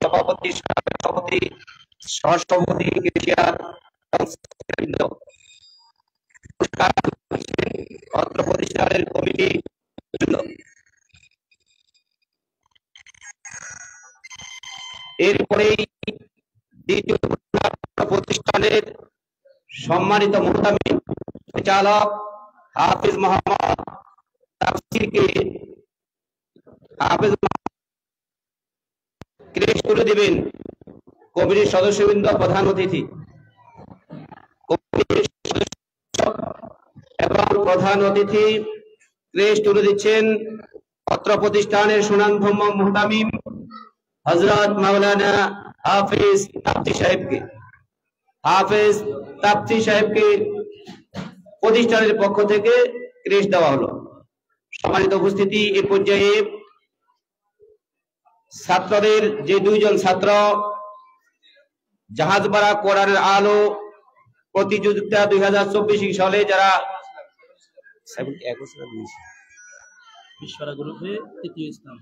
সভাপতি, সভাপতি, সহসভাপতি, অত্র প্রতিষ্ঠানের কমিটি। এরপরেই দ্বিতীয় প্রতিষ্ঠানের সম্মানিত মুহতামিম পরিচালক হাফিজ মোহাম্মদ তাফসিরকে ক্রেস্ট তুলে দিবেন কমিটির সদস্যবৃন্দ, প্রধান অতিথি এবং প্রধান অতিথি ক্রেস্ট তুলে দিচ্ছেন অত্র প্রতিষ্ঠানের সুনামধন্য মুহতামিম হযরত মাওলানা হাফিজ তাফসির সাহেবকে। হাফিজ তাফসির সাহেবকে প্রতিষ্ঠানের পক্ষ থেকে ক্রেস্ট দেওয়া হলো। সম্মানিত উপস্থিতি, এই পর্যায়ে ছাত্রদের যে দুইজন ছাত্র জাহাজপাড়া কোরআনের আলো প্রতিযোগিতা 2024 সালে যারা গ্রুপে তৃতীয় স্থান,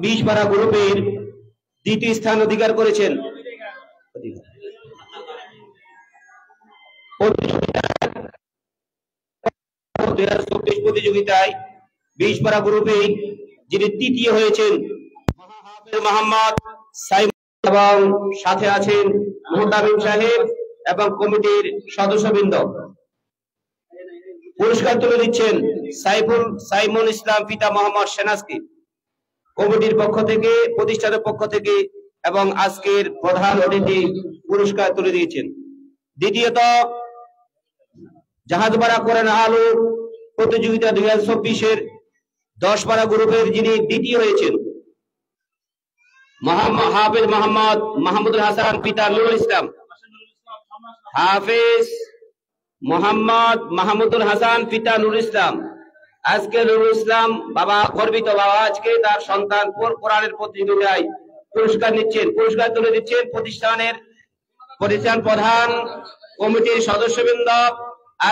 20 পারা গ্রুপের দ্বিতীয় স্থান অধিকার করেছেন। 2024 প্রতিযোগিতায় 20 পারা গ্রুপে যিনি তৃতীয় হয়েছেন মোহাম্মদ সাইমন, এবং সাথে আছেন মুহতামিম সাহেব এবং কমিটির সদস্যবৃন্দ। পুরস্কার তুলে দিচ্ছেন সাইমন ইসলাম পিতা মোহাম্মদ সেনাজকে কমিটির পক্ষ থেকে, প্রতিষ্ঠানের পক্ষ থেকে, এবং আজকের প্রধান অতিথি পুরস্কার তুলে দিয়েছেন। দ্বিতীয়ত, জাহাজপাড়া কোরআন আলো প্রতিযোগিতা 2024 10 পারা গ্রুপের যিনি দ্বিতীয় হয়েছেন হাফেজ মোহাম্মদ মাহমুদুল হাসান পিতা নুরুল ইসলাম। হাফেজ মোহাম্মদ মাহমুদুল হাসান পিতা নুরুল ইসলাম। আজকে নুরুল ইসলাম বাবা গর্বিত, বাবা আজকে তার সন্তান কোরআনের প্রতিযোগিতায় পুরস্কার নিচ্ছেন। পুরস্কার তুলে দিচ্ছেন প্রতিষ্ঠান প্রধান, কমিটির সদস্যবৃন্দ।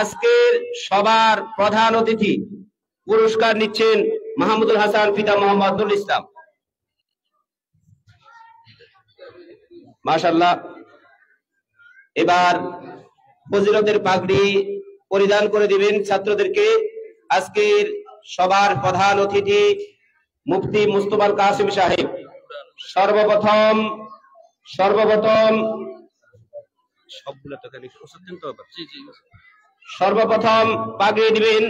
আজকের সবার প্রধান অতিথি পুরস্কার নিচ্ছেন মাহমুদুল হাসান পিতা মোহাম্মদ নুরুল ইসলাম। মাশাআল্লাহ। এবার ফজিলতের পাগড়ি পরিধান করে দিবেন ছাত্রদেরকে আজকের সবার প্রধান অতিথি মুফতি মুস্তফা কাসিম সাহেব। সর্বপ্রথম পাগড়ি দিবেন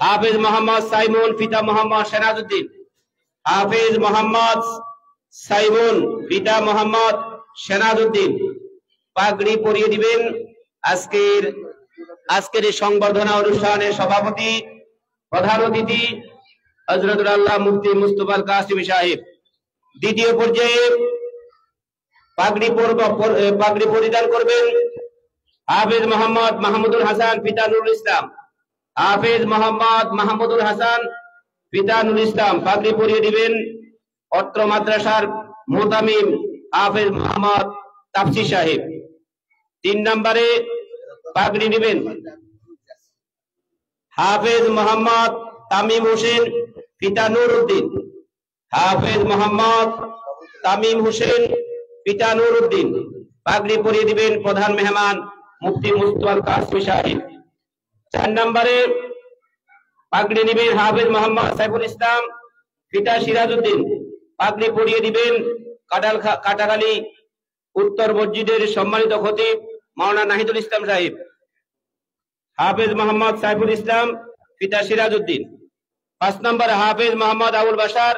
হাফেজ মোহাম্মদ সাইমন পিতা মোহাম্মদ সেনাজউদ্দিন। হাফেজ মোহাম্মদ সাইমন পিতা মোহাম্মদ সেনাজউদ্দিন পাগড়ি পরিয়ে দিবেন আজকের এই সংবর্ধনা অনুষ্ঠানের সভাপতি, প্রধান অতিথি হযরতুল আল্লাহ মুফতি মুস্তফা কাসিম সাহেব। দ্বিতীয় পর্যায়ে পাগড়ি পরিধান করবেন হাফেজ মোহাম্মদ মাহমুদুল হাসান পিতা নুরুল ইসলাম। হাফেজ মোহাম্মদ মাহমুদুল হাসান পিতা নুরুল ইসলাম পাগড়ি পরিয়ে দিবেন অত্র মাদ্রাসার মুহতামিম হাফেজ মোহাম্মদ তাফসির সাহেব। 3 নম্বরে পাগড়ি নেবেন হাফেজ মোহাম্মদ তামিম হোসেন পিতা নুরউদ্দিন। হাফেজ মোহাম্মদ তামিম হোসেন পিতা নুরউদ্দিন পাগড়ি পরিয়ে দিবেন প্রধান মেহমান মুফতি মুস্তফা কাসিম সাহেব। 4 নম্বরে পাগড়ি নেবেন হাফেজ মোহাম্মদ সাইফুল ইসলাম পিতা সিরাজউদ্দিন পাগড়ি পরিয়ে দিবেন কাটাখালী উত্তর মসজিদের সম্মানিত খতিব মাওলানা নাহিদুল ইসলাম সাহেব। হাফেজ মোহাম্মদ সাইফুল ইসলাম পিতা সিরাজউদ্দিন। 5 নম্বর হাফেজ মোহাম্মদ আবুল বাশার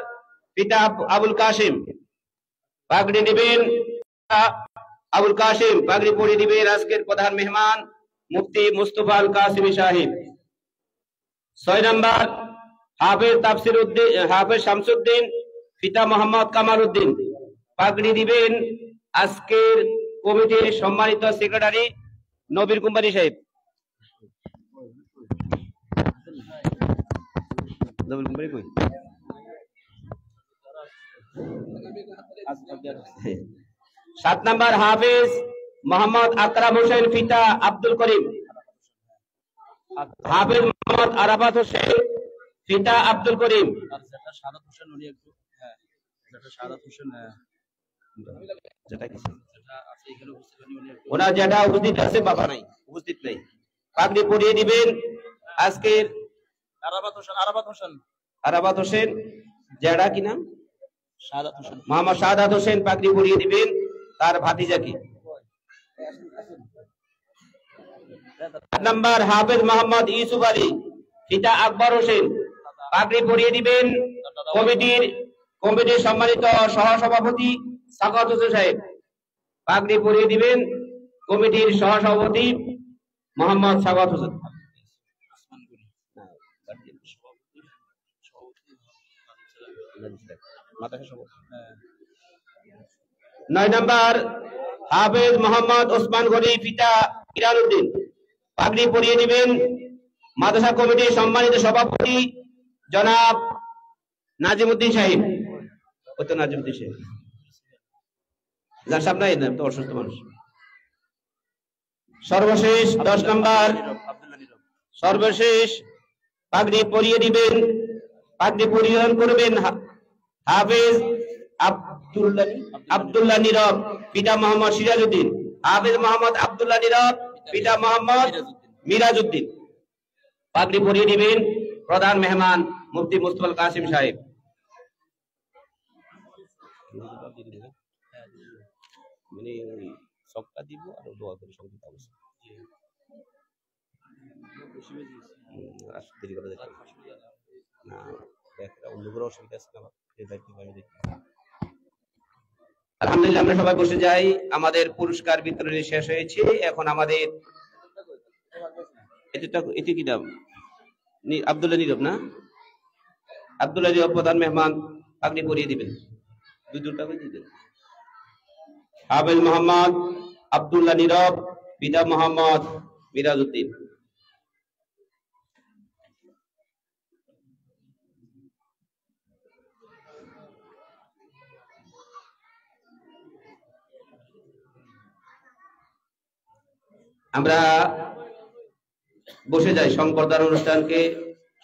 পিতা আবুল কাসিম পাগড়ি নেবেন আবুল কাসিম পাগড়ি পরিয়ে দিবেন আজকের প্রধান মেহমান মুফতি মুস্তফা আল কাসিমি সাহেব। 6 নম্বর হাফেজ শামসুদ্দিন পিতা মোহাম্মদ কামাল উদ্দিন পাগড়ি দিবেন আজকের কমিটির সম্মানিত সেক্রেটারি নবীর কুম্বানি সাহেব। 7 7 নম্বর হাফেজ মোহাম্মদ আকরাম হোসেন পিতা আব্দুল করিম। হাফেজ মোহাম্মদ আরাফাত হোসেন পিতা আব্দুল করিম। ওনার যেটা উপস্থিত আছে, বাবা নাই, উপস্থিত নেই। পাগড়ি পরিয়ে দিবেন আজকের আরাফাত হোসেন জেডা কি নাম, মোহাম্মদ শাহাদাত হোসেন পাগড়ি পরিয়ে দিবেন তার ভাতিজাকে। 8 নম্বর হাফেজ মোহাম্মদ ইউসুফ আলী পিতা আকবর হোসেন পাগড়ি পরিয়ে দিবেন কমিটির সম্মানিত সহসভাপতি সাকাত হোসেন সাহেব। পাগড়ি পরিয়ে দিবেন কমিটির সহসভাপতি মোহাম্মদ সাকাত হোসেন। 9 নম্বর হাফেজ মোহাম্মদ ওসমান গনি পিতা ইরান উদ্দিন পাগড়ি পরিয়ে দিবেন মাদ্রাসা কমিটির সম্মানিত সভাপতি জনাব নাজিমউদ্দিন সাহেব। ওই তো নাজিমউদ্দিন সাহেব, যার সামনে তো অসুস্থ মানুষ। সর্বশেষ 10 নম্বর পাগড়ি পরিয়ে দিবেন, পাগড়ি পরিধান করবেন হাফেজ আব্দুল্লাহ নীরব পিতা মোহাম্মদ সিরাজউদ্দিন। হাফেজ মোহাম্মদ আব্দুল্লাহ নীরব পিতা মোহাম্মদ মিরাজউদ্দিন। পাগড়ি পরিয়ে দিবেন প্রধান মেহমান মুফতি মুস্তফা কাসিম সাহেব। আলহামদুলিল্লাহ, আমরা সবাই বসে যাই। আমাদের পুরস্কার বিতরণী শেষ হয়েছে। এখন আমাদের এটি কি নাম, আব্দুল্লাহ নীরব না, আব্দুল্লাহ নীরব প্রধান মেহমান পাগড়ি পরিয়ে দিবেন। দুটা করে দিবেন। হাফেজ মোহাম্মদ আব্দুল্লাহ নীরব পিতা মোহাম্মদ মিরাজউদ্দিন। আমরা বসে যাই। সম্প্রদান অনুষ্ঠানকে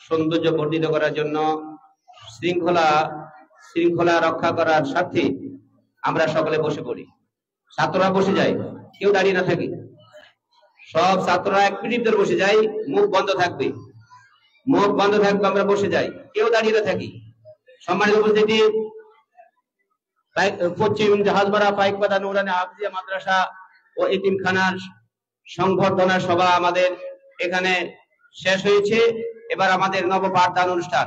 সৌন্দর্য বর্ধিত করার জন্য, শৃঙ্খলা রক্ষা করার স্বার্থে আমরা সকলে বসে পড়ি। ছাত্ররা বসে যায়, কেউ দাঁড়িয়ে না থাকি। সব ছাত্ররা এক মিনিট ধরে বসে যাই, মুখ বন্ধ থাকবে, আমরা বসে যাই, কেউ দাঁড়িয়ে না থাকি। সম্মানিত উপস্থিতি, পশ্চিম জাহাজপাড়া পাইকপাড়া নুরানি হাফিজিয়া মাদ্রাসা ও এতিমখানার সংবর্ধনা সভা আমাদের এখানে শেষ হয়েছে। এবার আমাদের নবপাঠদান অনুষ্ঠান।